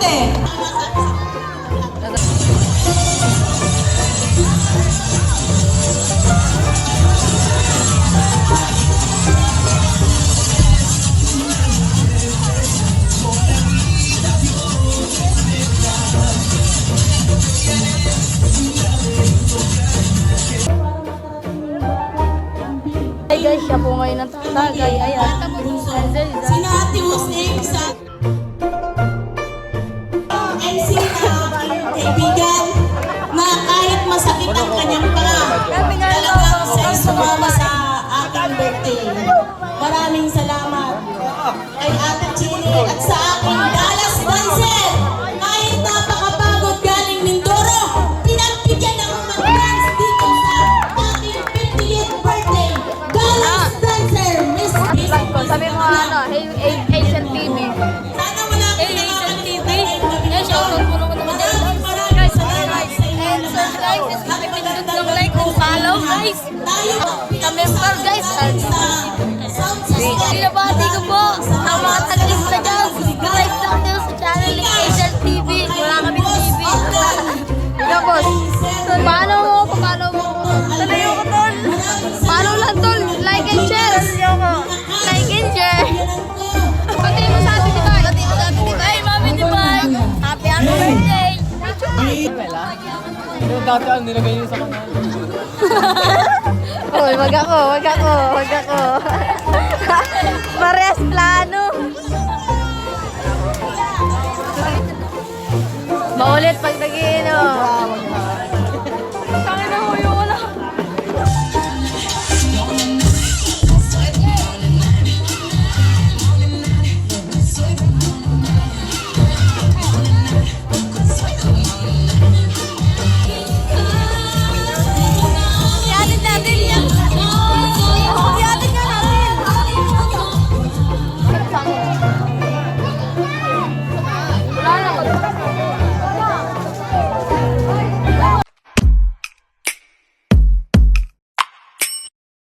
Duarte. Ay guys, siya po ngayon ang tatagay. Ayan. Sina Ate Hussein sa MC na kaibigan na kahit masakit ang kanyang paa, talagang siya sumama sa aking birthday. Maraming salamat kay Ate Chini at sa aking Dallas Dancer. Kahit napakapagod galing Mindoro, pinagbigyan ako mag-dance dito sa aking 50th birthday. Dallas Dancer, Miss Sabi mo ano, Asian TV. Sana wala akong Asian TV. nakakalimutan. Yan, shoutout po naman naman dyan. Guys, and subscribe, pakipindot ng like kung follow guys. Ka-member guys. Binabati ko po ang mga tagalista dyan. Subscribe lang din sa channel ni Asian TV. Wala kami TV. Ikaw boss, paano mo? Talayo ko tol. Paano lang tol? Like and share. Like and share. Pati mo sa atin Divine. Hey, Mami Divine. Happy birthday. Dati ang nilagay niyo sa kanal. Uy, wag ako. Parehas plano. Maulit pag nag-iinom.